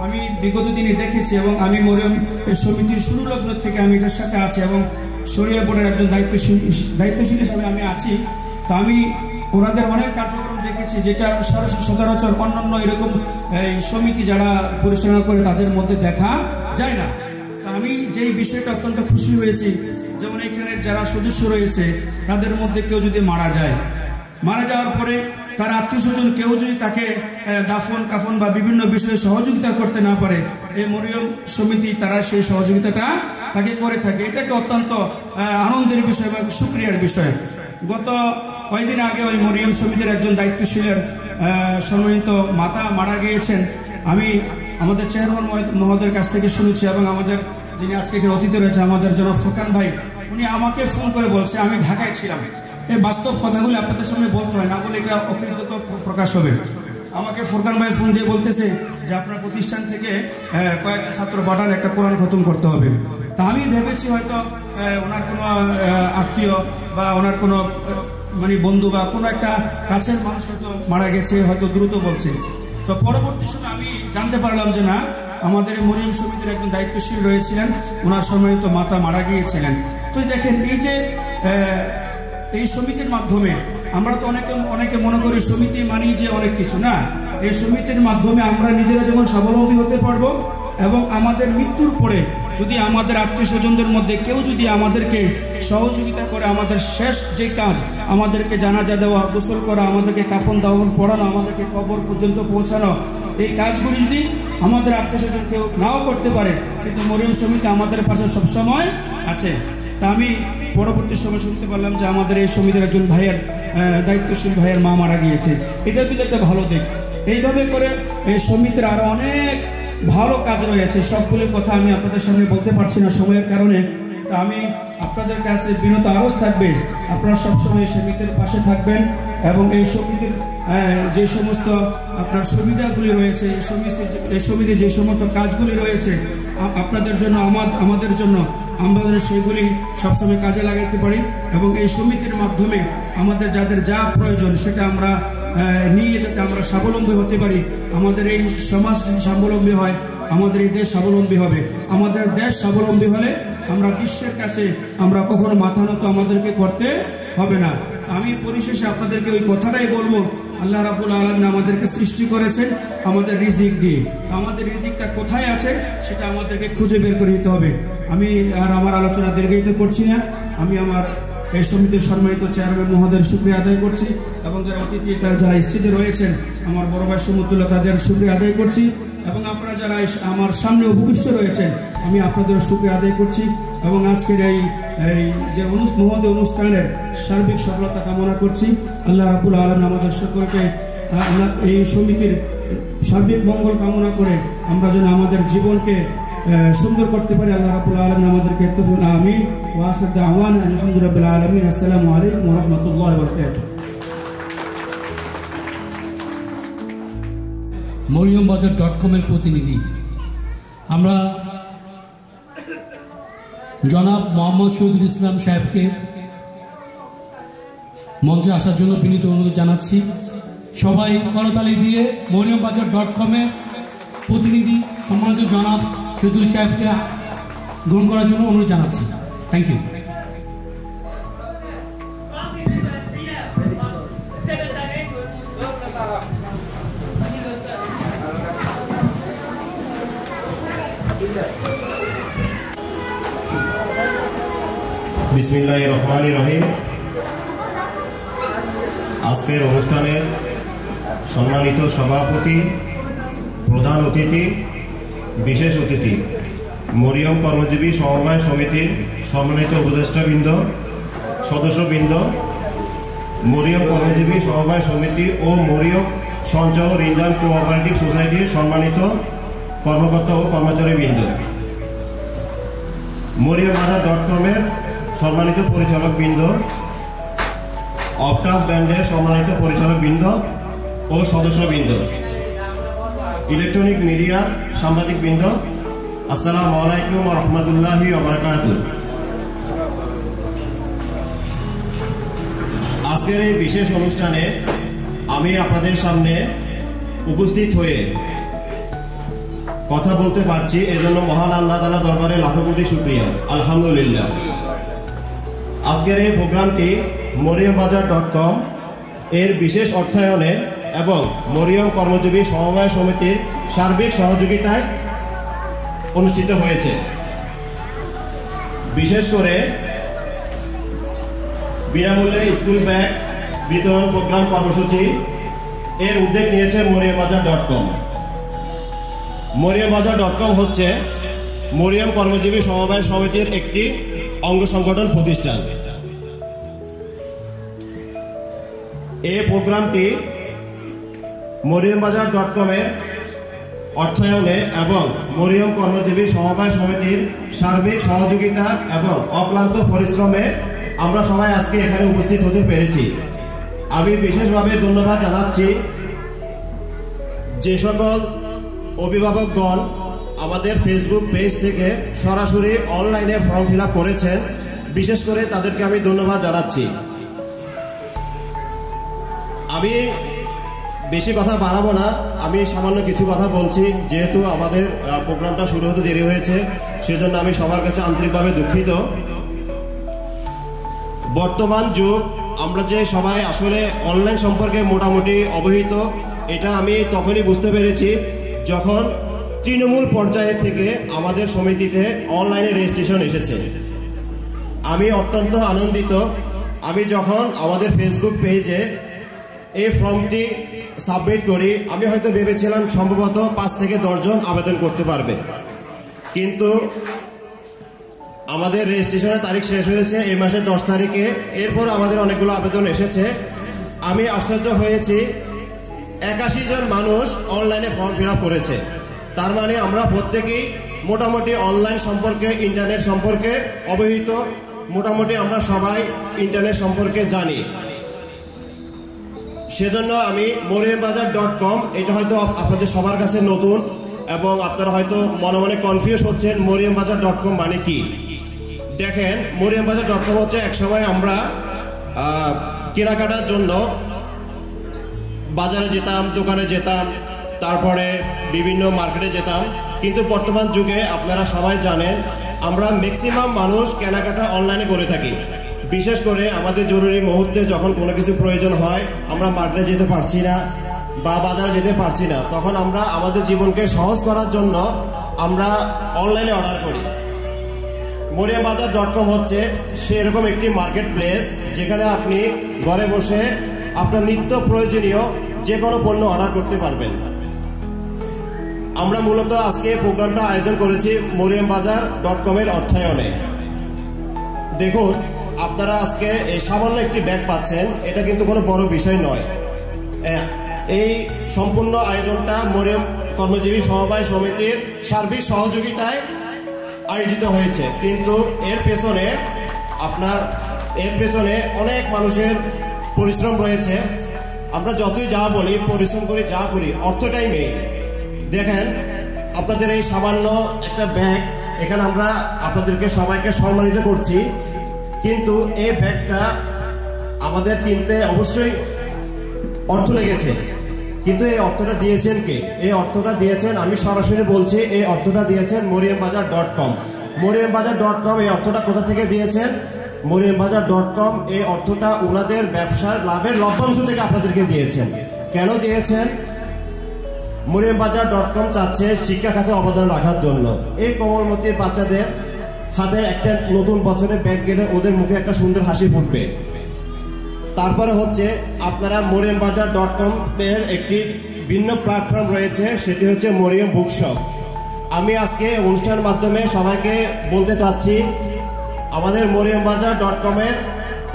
Speaker 3: আমি বিগত দিনে দেখেছি এবং আমি মরিয়ম সমিতির শুরু লগ্ন থেকে আমি এটার সাথে আছি এবং শরিয়া বোর্ডের একজন দায়িত্বশীল হিসাবে আমি আছি। তো আমি ওনাদের অনেক কার্যক্রম দেখেছি যেটা সচরাচর অন্যান্য এরকম সমিতি যারা পরিচালনা করে তাদের মধ্যে দেখা যায় না। তো আমি যেই বিষয়টা অত্যন্ত খুশি হয়েছি, যেমন এখানে যারা সদস্য রয়েছে তাদের মধ্যে কেউ যদি মারা যাওয়ার পরে তার আত্মীয় স্বজন কেউ যদি তাকে দাফন কাফন বা বিভিন্ন বিষয়ে সহযোগিতা করতে না পারে, এই মরিয়ম সমিতি তারা সেই সহযোগিতাটা তাকে করে থাকে। এটা একটা অত্যন্ত আনন্দের বিষয় এবং সুক্রিয়ার বিষয়। গত কয়েকদিন আগে ওই মরিয়ম সমিতির একজন দায়িত্বশীলের সম্মানিত মাতা মারা গিয়েছেন। আমি আমাদের চেয়ারম্যান মহোদয়ের কাছ থেকে শুনেছি এবং আমাদের যিনি আজকে এখানে অতিথি রয়েছে আমাদের জনাব ফোরকান ভাই, উনি আমাকে ফোন করে বলছে, আমি ঢাকায় ছিলাম, এই বাস্তব কথাগুলো আপনাদের সামনে বলতে হয়, না বলে এটা অকৃতজ্ঞ প্রকাশ হবে। আমাকে ফোরকান ভাই ফোন দিয়ে বলতেছে যে আপনার প্রতিষ্ঠান থেকে কয়েকটা ছাত্র পাঠান, একটা কোরআন খতম করতে হবে। তা আমি ভেবেছি হয়তো ওনার কোনো আত্মীয় বা ওনার কোনো মানে বন্ধু বা কোনো একটা কাছের মানুষ হয়তো মারা গেছে, হয়তো দ্রুত বলছে। তো পরবর্তী সময় আমি জানতে পারলাম যে না, আমাদের মরিয়ম সমিতির একজন দায়িত্বশীল রয়েছিলেন, ওনার সম্মানিত মাতা মারা গিয়েছিলেন। তো দেখেন এই যে এই সমিতির মাধ্যমে আমরা তো অনেকে মনে করি সমিতি মানি যে অনেক কিছু না। এই সমিতির মাধ্যমে আমরা নিজেরা যেমন স্বাবলম্বী হতে পারবো এবং আমাদের মৃত্যুর পরে যদি আমাদের আত্মীয় স্বজনদের মধ্যে কেউ যদি আমাদেরকে সহযোগিতা করে, আমাদের শেষ যে কাজ, আমাদেরকে জানাজা দেওয়া, গোসল করা, আমাদেরকে কাফন দাফন পড়ানো, আমাদেরকে কবর পর্যন্ত পৌঁছানো, এই কাজগুলি যদি আমাদের আত্মীয় স্বজন কেউ নাও করতে পারে, কিন্তু মরিয়ম সমিতি আমাদের পাশে সবসময় আছে। তা আমি পরবর্তী সময় শুনতে পারলাম যে আমাদের এই সমিতির একজন ভাইয়ের দায়িত্বশীল ভাইয়ের মা মারা গিয়েছে। এটার কিন্তু একটা ভালো দিক। এইভাবে করে এই সমিতির আরো অনেক ভালো কাজ রয়েছে, সবগুলি কথা আমি আপনাদের সামনে বলতে পারছি না সময়ের কারণে। তা আমি আপনাদের কাছে বিনত আরজ থাকবে, আপনারা সবসময় এই সমিতির পাশে থাকবেন এবং এই সমিতির যে সমস্ত আপনার সুবিধাগুলি রয়েছে, এই সমিতির যে সমস্ত কাজগুলি রয়েছে আপনাদের জন্য, আমাদের জন্য, আমরা সেইগুলি সবসময় কাজে লাগাইতে পারি এবং এই সমিতির মাধ্যমে আমাদের যাদের যা প্রয়োজন সেটা আমরা নিয়ে যাতে আমরা স্বাবলম্বী হতে পারি। আমাদের এই সমাজ স্বাবলম্বী হয়, আমাদের এই দেশ স্বাবলম্বী হবে। আমাদের দেশ স্বাবলম্বী হলে আমরা বিশ্বের কাছে আমরা কখনো মাথা নত আমাদেরকে করতে হবে না। আমি পরিশেষে আপনাদেরকে ওই কথাটাই বলবো, আল্লাহ রাব্বুল আলামিন আমাদেরকে সৃষ্টি করেছেন আমাদের রিজিক দিয়ে। আমাদের রিজিকটা কোথায় আছে সেটা আমাদেরকে খুঁজে বের করে দিতে হবে। আমি আর আমার আলোচনা দীর্ঘায়িত করছি না। আমি আমার এই সমিতির সম্মানিত চেয়ারম্যান মহোদয়ের শুকরিয়া আদায় করছি এবং যারা অতিথি যারা স্টেজে রয়েছেন আমার বড় ভাই সমুদ্দুল্লাহ, তাদের শুকরিয়া আদায় করছি এবং আপনারা যারা আমার সামনে উপবিষ্ট রয়েছেন আমি আপনাদের শুকরিয়া আদায় করছি এবং আজকের এই যে মহৎ অনুষ্ঠানের সার্বিক সফলতা কামনা করছি। আল্লাহ রাব্বুল আলামিন আমাদের সকলকে এই সমিতির সার্বিক মঙ্গল কামনা করে আমরা যেন আমাদের জীবনকে সুন্দর করতে পারি। আল্লাহ রাব্বুল আলামিন আমাদেরকে তৌফিক আমিন। ওয়া আখির দাওয়ানা আলহামদুলিল্লাহি রাব্বিল আলামিন। আসসালামু আলাইকুম ওয়া রাহমাতুল্লাহি ওয়া বারাকাতুহু।
Speaker 1: moriumbajar.com এর প্রতিনিধি আমরা জনাব মোহাম্মদ শহীদুল ইসলাম সাহেবকে মঞ্চে আসার জন্য বিনীত অনুরোধ জানাচ্ছি। সবাই করতালি দিয়ে moriumbajar.com এর প্রতিনিধি সম্মানিত জনাব শহীদুল সাহেবকে গ্রহণ করার জন্য অনুরোধ জানাচ্ছি। Thank you.
Speaker 4: বিসমিল্লাহির রহমানির রহিম। আজকের অনুষ্ঠানের সম্মানিত সভাপতি, প্রধান অতিথি, বিশেষ অতিথি, মরিয়ম কর্মজীবী সমবায় সমিতির সম্মানিত উপদেষ্টাবৃন্দ, সদস্যবৃন্দ, মরিয়ম কর্মজীবী সমবায় সমিতি ও মরিয়ম সঞ্চয় ঋণ কোঅপারেটিভ সোসাইটির সম্মানিত কর্মকর্তা ও কর্মচারীবৃন্দ, moriumbajar.com এর সম্মানিত পরিচালকবৃন্দ, অপটাস ব্যান্ডের সম্মানিত পরিচালকবৃন্দ ও সদস্যবৃন্দ, ইলেকট্রনিক মিডিয়ার সাংবাদিকবৃন্দ, আসসালামু আলাইকুম ওয়া রাহমাতুল্লাহি ওয়া বারাকাতুহু। আজকের এই বিশেষ অনুষ্ঠানে আমি আপনাদের সামনে উপস্থিত হয়ে কথা বলতে পারছি, এজন্য মহান আল্লাহ তাআলা দরবারে লাখো কোটি শুকরিয়া, আলহামদুলিল্লাহ। আজকের এই প্রোগ্রামটি মরিয়মবাজার.com এর বিশেষ অর্থায়নে এবং মরিয়ম কর্মজীবী সমবায় সমিতির সার্বিক সহযোগিতায় অনুষ্ঠিত হয়েছে। বিশেষ করে বিনামূল্যে স্কুল ব্যাগ বিতরণ প্রোগ্রাম কর্মসূচি এর উদ্যোগ নিয়েছে মরিয়মবাজার.com। মরিয়মবাজার.com হচ্ছে মরিয়ম কর্মজীবী সমবায় সমিতির একটি অঙ্গ সংগঠন প্রতিষ্ঠান। এই প্রোগ্রামটি মরিয়মবাজার.com এর অর্থায়নে এবং মরিয়ম কর্মজীবী সমবায় সমিতির সার্বিক সহযোগিতা এবং অক্লান্ত পরিশ্রমে আমরা সবাই আজকে এখানে উপস্থিত হতে পেরেছি। আমি বিশেষভাবে ধন্যবাদ জানাচ্ছি যে সকল অভিভাবকগণ আমাদের ফেসবুক পেজ থেকে সরাসরি অনলাইনে ফর্ম ফিল আপ করেছেন, বিশেষ করে তাদেরকে আমি ধন্যবাদ জানাচ্ছি। আমি বেশি কথা বাড়াবো না, আমি সামান্য কিছু কথা বলছি। যেহেতু আমাদের প্রোগ্রামটা শুরু হতে দেরি হয়েছে, সেজন্য আমি সবার কাছে আন্তরিকভাবে দুঃখিত। বর্তমান যুগ, আমরা যে সবাই আসলে অনলাইন সম্পর্কে মোটামুটি অবহিত, এটা আমি তখনই বুঝতে পেরেছি যখন তৃণমূল পর্যায়ে থেকে আমাদের সমিতিতে অনলাইনে রেজিস্ট্রেশন এসেছে। আমি অত্যন্ত আনন্দিত। আমি যখন আমাদের ফেসবুক পেজে এই ফর্মটি সাবমিট করি, আমি হয়তো ভেবেছিলাম সম্ভবত 5 থেকে 10 জন আবেদন করতে পারবে, কিন্তু আমাদের রেজিস্ট্রেশনের তারিখ শেষ হয়েছে এই মাসের 10 তারিখে। এরপর আমাদের অনেকগুলো আবেদন এসেছে। আমি আশ্চর্য হয়েছি, 81 জন মানুষ অনলাইনে ফর্ম ফিল আপ করেছে। তার মানে আমরা প্রত্যেকেই মোটামুটি অনলাইন সম্পর্কে, ইন্টারনেট সম্পর্কে অবহিত, মোটামুটি আমরা সবাই ইন্টারনেট সম্পর্কে জানি। সেজন্য আমি মরিয়মবাজার.com, এটা হয়তো আপনাদের সবার কাছে নতুন এবং আপনারা হয়তো মনে মনে কনফিউজ হচ্ছেন মরিয়মবাজার.com মানে কি। দেখেন, মরিয়মবাজার.com হচ্ছে একসময় আমরা কেনাকাটার জন্য বাজারে যেতাম, দোকানে যেতাম, তারপরে বিভিন্ন মার্কেটে যেতাম, কিন্তু বর্তমান যুগে আপনারা সবাই জানেন আমরা ম্যাক্সিমাম মানুষ কেনাকাটা অনলাইনে করে থাকি। বিশেষ করে আমাদের জরুরি মুহূর্তে যখন কোনো কিছু প্রয়োজন হয়, আমরা মার্কেটে যেতে পারছি না বা বাজারে যেতে পারছি না, তখন আমরা আমাদের জীবনকে সহজ করার জন্য আমরা অনলাইনে অর্ডার করি। মরিয়মবাজার.com হচ্ছে সেরকম একটি মার্কেট প্লেস, যেখানে আপনি ঘরে বসে আপনার নিত্য প্রয়োজনীয় যে কোনো পণ্য অর্ডার করতে পারবেন। আমরা মূলত আজকে প্রোগ্রামটা আয়োজন করেছি মরিয়মবাজার.com এর অর্থায়নে। দেখুন, আপনারা আজকে এই সামান্য একটি ব্যাগ পাচ্ছেন, এটা কিন্তু কোনো বড় বিষয় নয়। এই সম্পূর্ণ আয়োজনটা মরিয়ম কর্মজীবী সমবায় সমিতির সার্বিক সহযোগিতায় আয়োজিত হয়েছে, কিন্তু এর পেছনে অনেক মানুষের পরিশ্রম রয়েছে। আমরা যতই যা বলি, পরিশ্রম করি, যা করি, অর্থটাই মেইন। দেখেন, আপনাদের এই সামান্য একটা ব্যাগ, এখানে আমরা আপনাদেরকে সবাইকে সম্মানিত করছি, কিন্তু এই ব্যাগটা আমাদের কিনতে অবশ্যই অর্থ লেগেছে, কিন্তু এই অর্থটা দিয়েছেন কে? এই অর্থটা দিয়েছেন, আমি সরাসরি বলছি, এই অর্থটা দিয়েছেন মরিয়মবাজার.com। মরিয়মবাজার.com এই অর্থটা কোথা থেকে দিয়েছেন? মরিয়মবাজার.com এই অর্থটা ওনাদের ব্যবসার লাভের লভ্যাংশ থেকে আপনাদেরকে দিয়েছেন। কেন দিয়েছেন? মরিয়মবাজার.com চাচ্ছে শিক্ষা খাতে অবদান রাখার জন্য। এই কোমলমতি বাচ্চাদের হাতে একটা নতুন বছরে ব্যাগ গেলে ওদের মুখে একটা সুন্দর হাসি ফুটবে। তারপরে হচ্ছে আপনারা মরিয়মবাজার.com এর একটি ভিন্ন প্ল্যাটফর্ম রয়েছে, সেটি হচ্ছে মরিয়ম বুকশপ। আমি আজকে অনুষ্ঠানের মাধ্যমে সবাইকে বলতে চাচ্ছি, আমাদের মরিয়মবাজার.com এর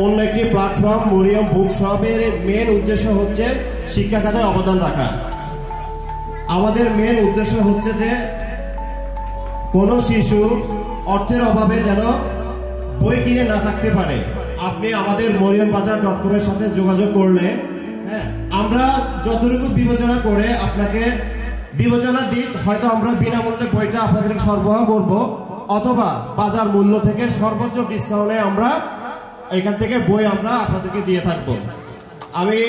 Speaker 4: অন্য একটি প্ল্যাটফর্ম মরিয়ম বুকশপের মেন উদ্দেশ্য হচ্ছে শিক্ষা খাতে অবদান রাখা। আমাদের মেন উদ্দেশ্য হচ্ছে যে কোনো শিশু অর্থের অভাবে যেন বই কিনে না থাকতে পারে। আপনি আমাদের মরিয়মবাজার.com এর সাথে যোগাযোগ করলে আমরা যতটুকু বিবেচনা করে আপনাকে বিবেচনা দিক, হয়তো আমরা বিনামূল্যে বইটা আপনাদেরকে সরবরাহ করব, অথবা বাজার মূল্য থেকে সর্বোচ্চ ডিসকাউন্টে আমরা এখান থেকে বই আমরা আপনাদেরকে দিয়ে থাকবো। আমি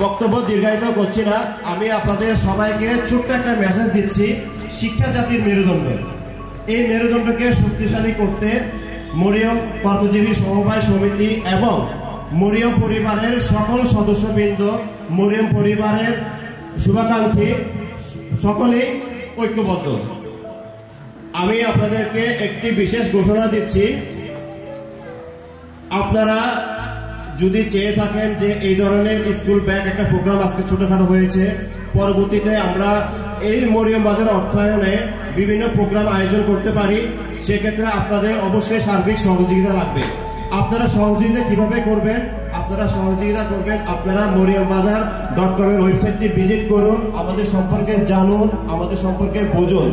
Speaker 4: বক্তব্য দীর্ঘায়িত করছি না, আমি আপনাদের সবাইকে ছোট্ট একটা মেসেজ দিচ্ছি। শিক্ষা জাতির মেরুদণ্ড, এই মেরুদণ্ডকে শক্তিশালী করতে মরিয়ম কর্মজীবী সমবায় সমিতি এবং মরিয়ম পরিবারের সকল সদস্যবৃন্দ, মরিয়ম পরিবারের শুভাকাঙ্ক্ষী সকলেই ঐক্যবদ্ধ। আমি আপনাদেরকে একটি বিশেষ ঘোষণা দিচ্ছি, আপনারা যদি চেয়ে থাকেন যে এই ধরনের স্কুল ব্যাগ একটা প্রোগ্রাম আজকে ছোটখাটো হয়েছে, পরবর্তীতে আমরা এই মরিয়ম বাজার অর্থায়নে বিভিন্ন প্রোগ্রাম আয়োজন করতে পারি, সেক্ষেত্রে আপনাদের অবশ্যই সার্বিক সহযোগিতা লাগবে। আপনারা সহযোগিতা কিভাবে করবেন? আপনারা সহযোগিতা করবেন, আপনারা moriambajar.com এর ওয়েবসাইটটি ভিজিট করুন, আমাদের সম্পর্কে জানুন, আমাদের সম্পর্কে বুঝুন।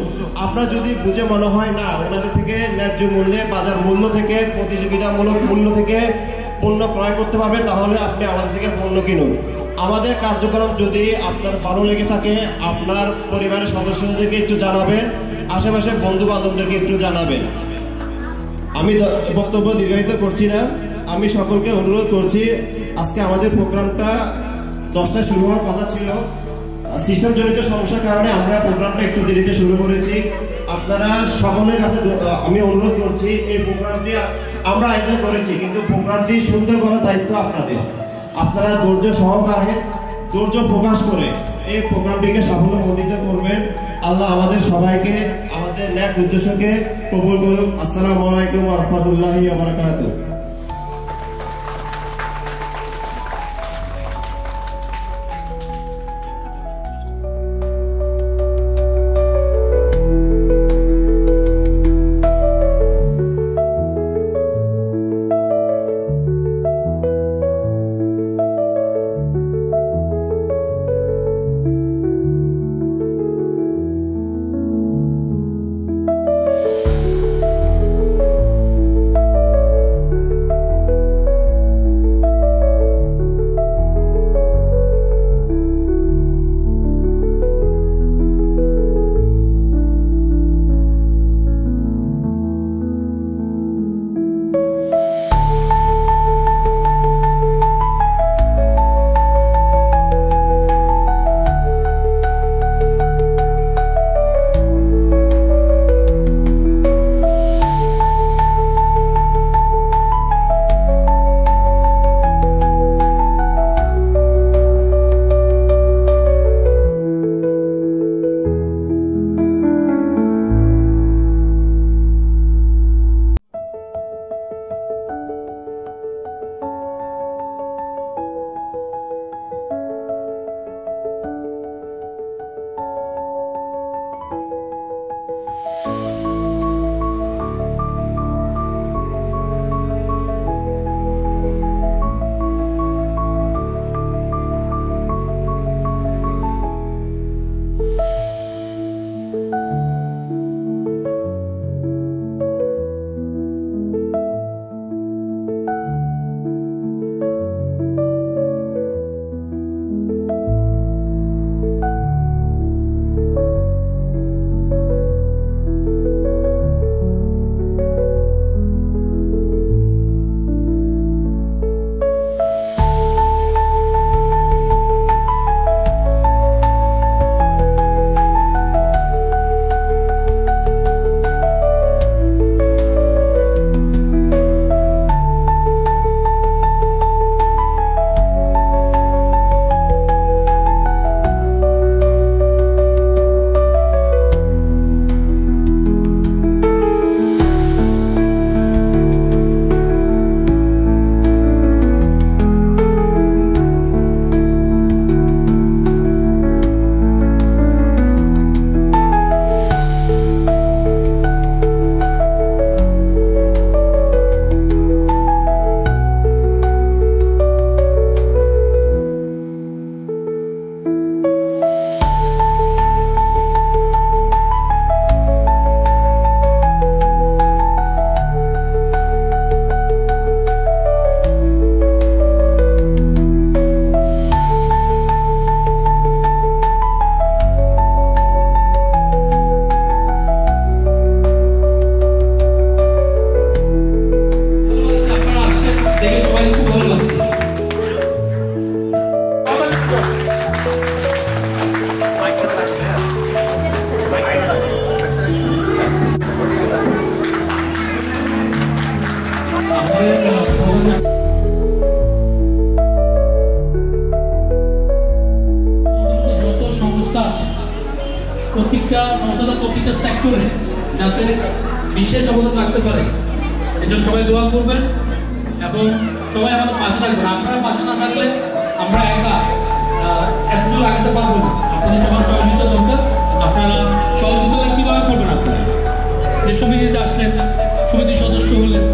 Speaker 4: আপনার যদি বুঝে মনে হয় না ওনাদের থেকে ন্যায্য মূল্যে, বাজার মূল্য থেকে, প্রতিযোগিতামূলক মূল্য থেকে পণ্য ক্রয় করতে পারবে, তাহলে আপনি আমাদের থেকে পণ্য কিনুন। আমাদের কার্যক্রম যদি আপনার ভালো লেগে থাকে, আপনার পরিবারের সদস্যদেরকে একটু জানাবেন, আশেপাশে বন্ধু বান্ধবদেরকে একটু জানাবেন। আমি বক্তব্য দীর্ঘায়িত করছি না, আমি সকলকে অনুরোধ করছি, আজকে আমাদের প্রোগ্রামটা 10টায় শুরু হওয়ার কথা ছিল, সিস্টেমজনিত সমস্যার কারণে আমরা প্রোগ্রামটা একটু দেরিতে শুরু করেছি। আপনারা সকলের কাছে আমি অনুরোধ করছি, এই প্রোগ্রামটি আমরা আয়োজন করেছি, কিন্তু প্রোগ্রামটি সুন্দর করার দায়িত্ব আপনাদের। আপনারা ধৈর্য সহকারে, ধৈর্য প্রকাশ করে এই প্রোগ্রামটিকে সাফল্যমণ্ডিত করবেন। আল্লাহ আমাদের সবাইকে, আমাদের ন্যাক উদ্দেশ্যকে কবুল করুন। আসসালামু আলাইকুম ওয়া রাহমাতুল্লাহি ওয়া বারাকাতুহু।
Speaker 1: যত সংস্থা আছে প্রত্যেকটা সংস্থা প্রত্যেকটা সেক্টরে যাতে বিশেষ অবদান রাখতে পারে এজন্য সবাই দোয়া করবেন এবং সবাই আমাদের পাশে থাকবেন। আপনারা পাশে না থাকলে আমরা একা এতদূর আগাতে পারবো না। আপনাদের সবার সহযোগিতা দরকার। আপনারা সহযোগিতা কিভাবে করবেন? আপনারা যে সমিতিতে আসলেন, সমিতির সদস্য হলেন,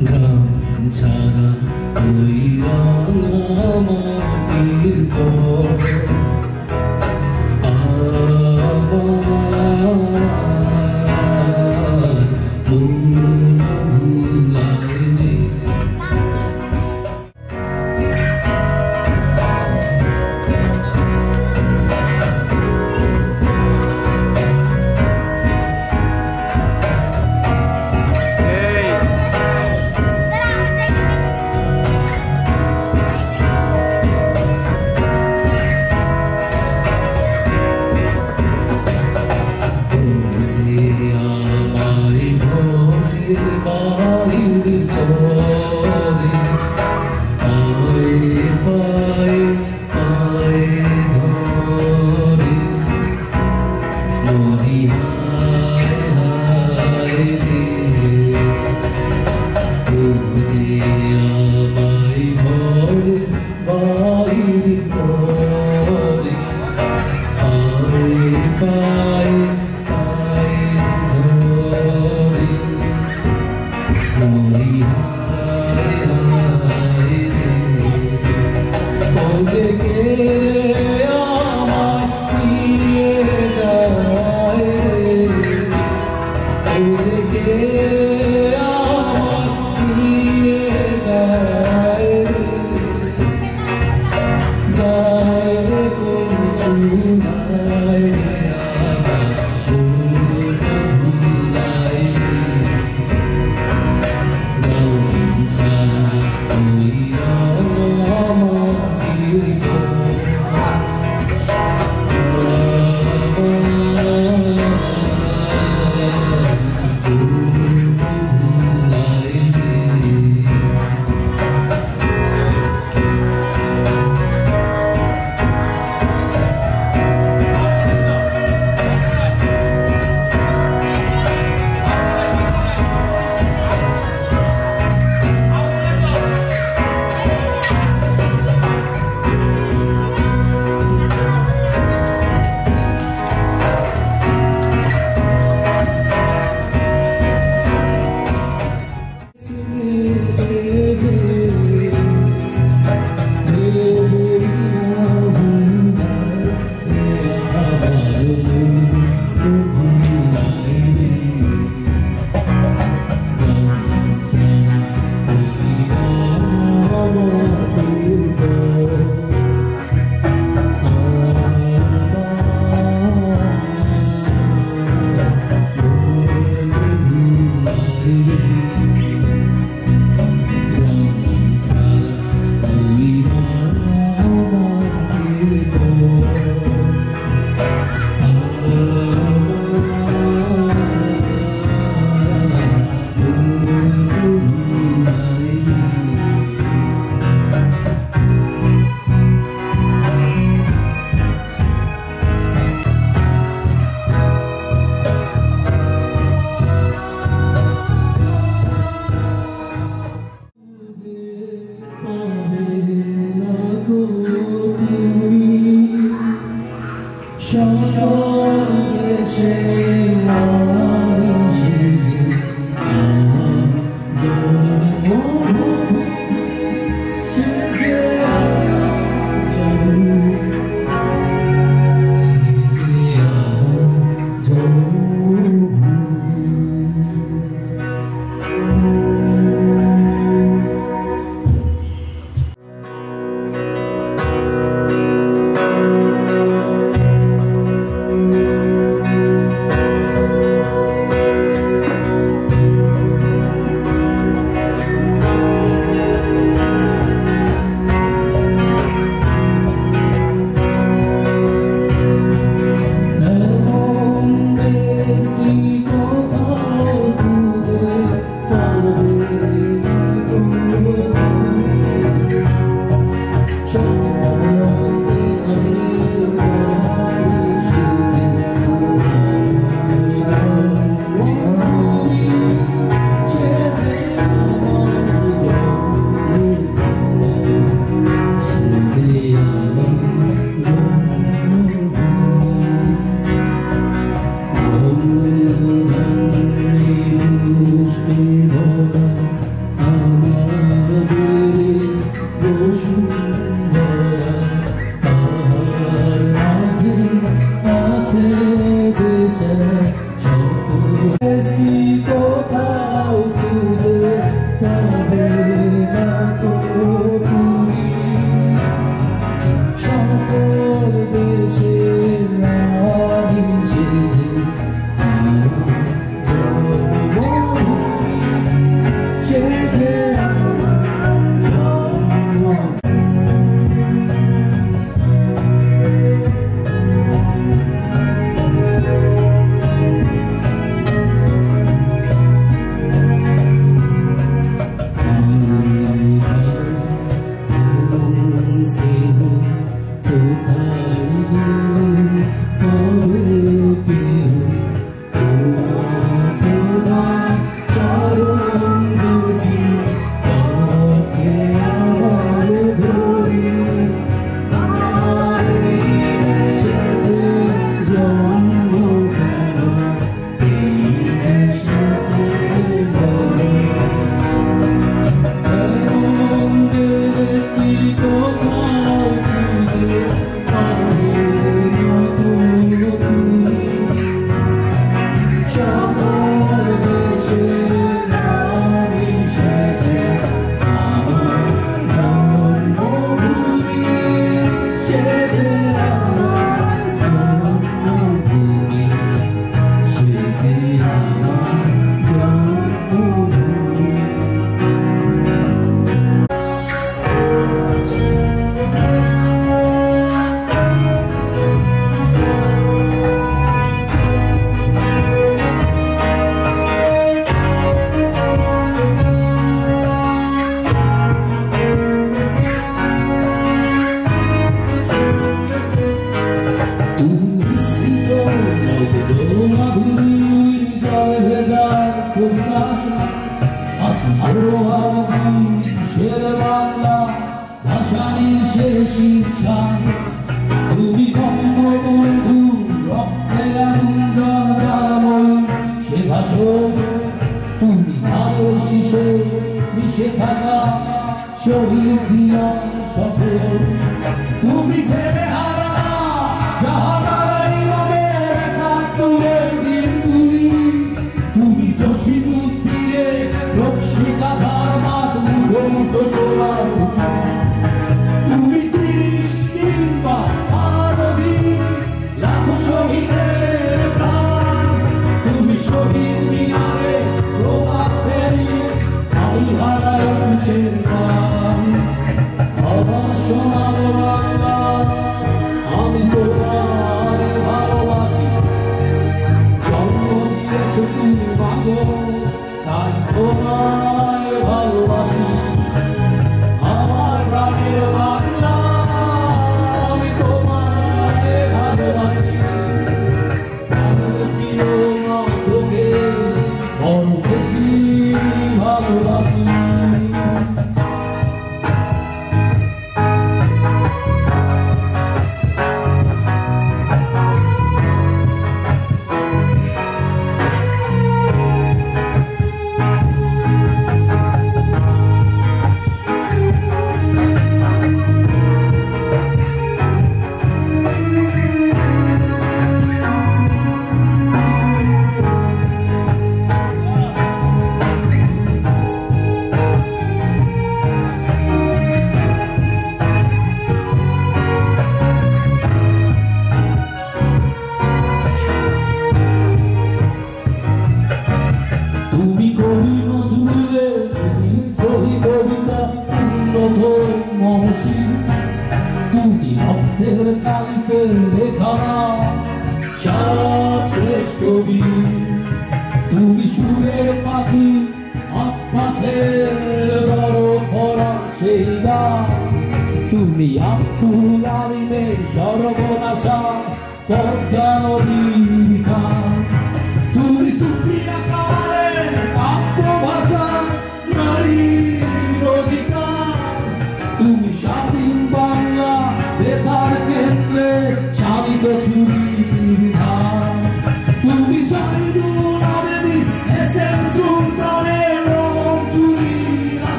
Speaker 1: গ্রাম ছাড়া ওই রাঙা মাটির পর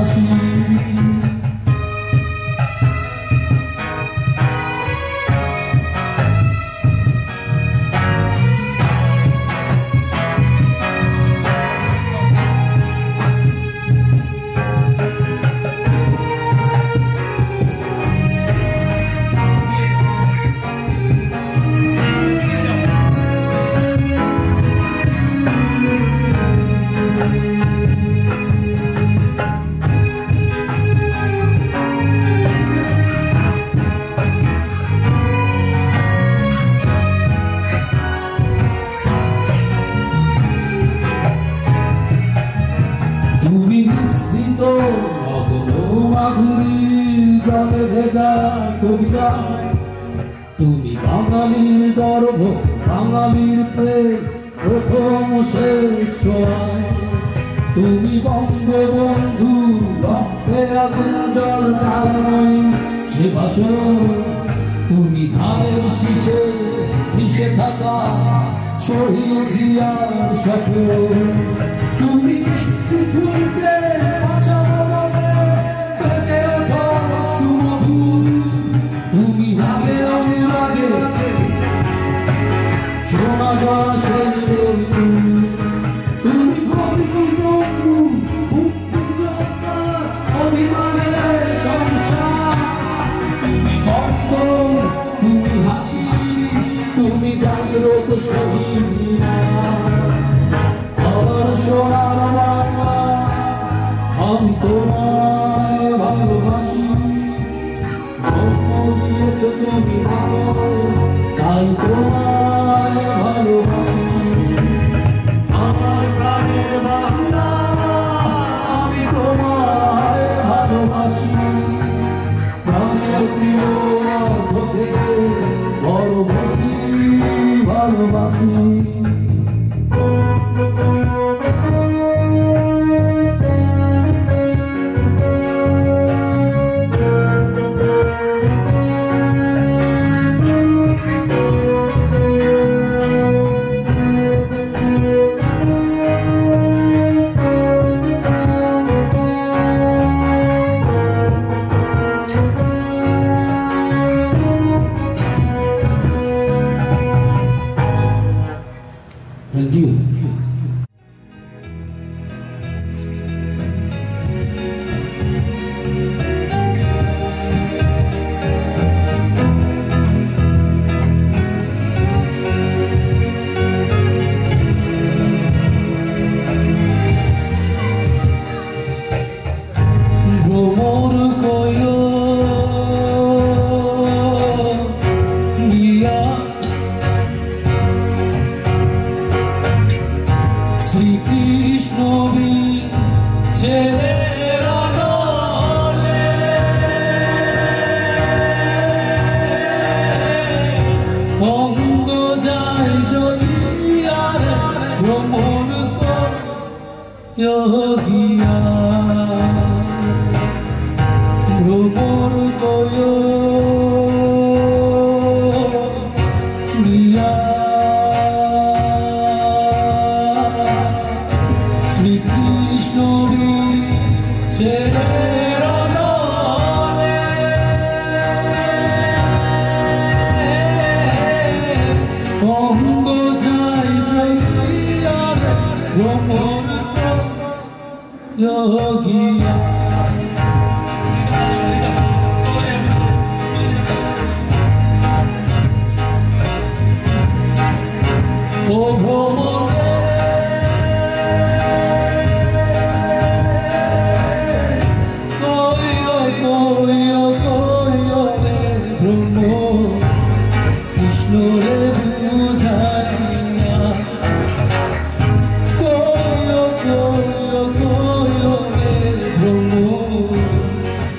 Speaker 1: ভালোবাসি। তুমি মিশ্রিত মাধুরীর জলে ভেজা কবিতা, তুমি বাঙালির গর্ব, বাঙালির প্রেম, প্রথম শেষ ছোঁয়ায়। তুমি বঙ্গবন্ধু রক্তে আগুন জল চালময় সে ভাষণ, তুমি ধানের শীষে মিশে থাকা শহীদ জিয়ার স্বপ্ন। তুমি একটু ফুলকে বাঁচা বদলে বেজে ওঠা সুমধুর, তুমি হবে অনুরাগে শোনা যাওয়া শেষ। তুমি বঙ্গবন্ধু মুক্তিযোদ্ধার অভিমানের সংসার, তুমি বঙ্গ, তুমি হাসি, তুমি জাগ্রত শহীদ। আমার সোনার বাংলা, আমি তোমায় ভালোবাসি। জন্ম দিয়েছ তুমি ভালো, তাই তোমায় ভালোবাসি। আমার প্রাণের বাংলা, আমি তোমায় ভালোবাসি। প্রাণের প্রিয় হতে ভালোবাসি, ভালোবাসি। Thank you. ভ্রমর কয় গিয়া শ্রীকৃষ্ণ ছেড়ে অঙ্গ যায় জলিয়ার ভ্রমণ গিয়া ভ্রমণ গিয়া শ্রীকৃষ্ণ ছেড়ে অঙ্গ যায় জলিয়ার ভ্রমণ গিয়া। ও ভ্রমণে কইও কইও কইও রে ব্রহ্ম কৃষ্ণ রে বুঝাইয়া, কইও কইও কইও রে ব্রহ্ম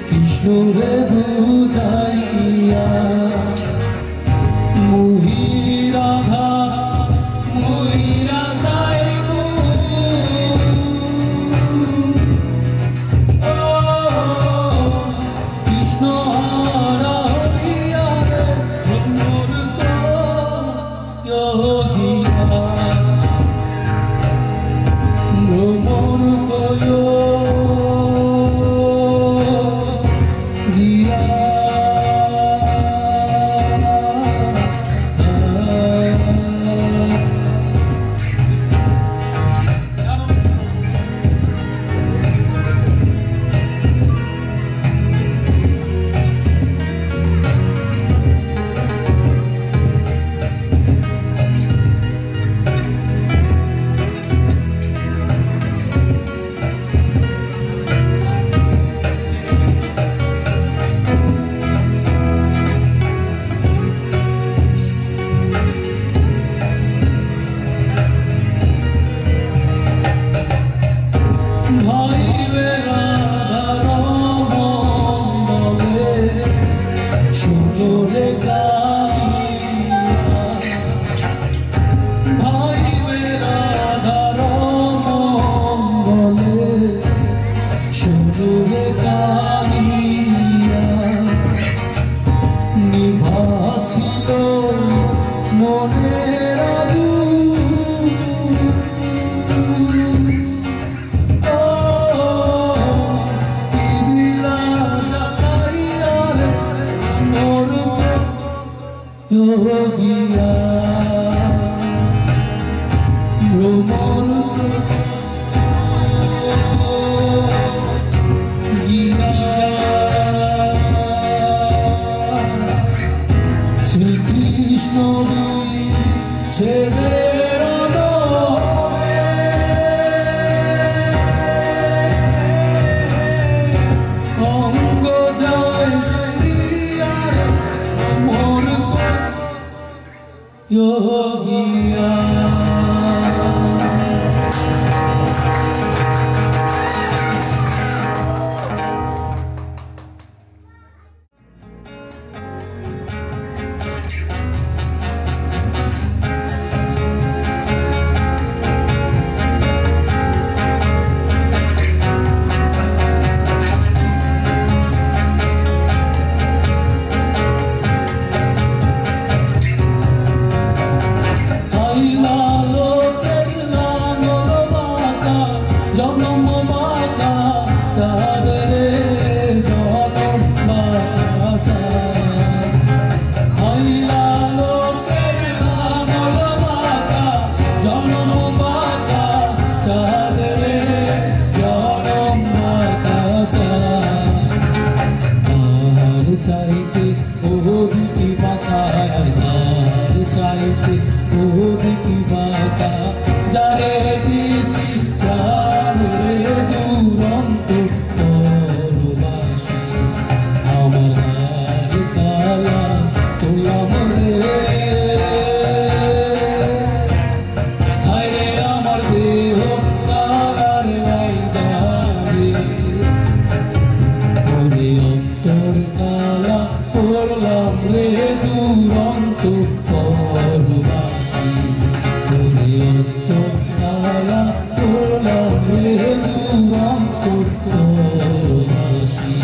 Speaker 1: কৃষ্ণ রে বুঝাইয়া। মুহি রাধা মুহি রাধা ভ্রমর শ্রীকৃষ্ণ ছেড়ে অঙ্গ যায় মন যোগিয়া চাইতে ওদিকে বাঁকায় তার চাইতে ওদিকে বাঁকা যারে দিছি প্রাণ রে দুরন্ত পরবাসী আমার হার কালা তোলাম রে হায়রে আমার দেহ কালার লাইদারে ওরে অন্তর কালা পড়লাম রে দুরন্ত পরবাসী ওরে অন্তর কালা পড়লাম রে দুরন্ত পরবাসী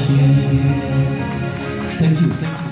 Speaker 5: Thank you.
Speaker 1: Thank you.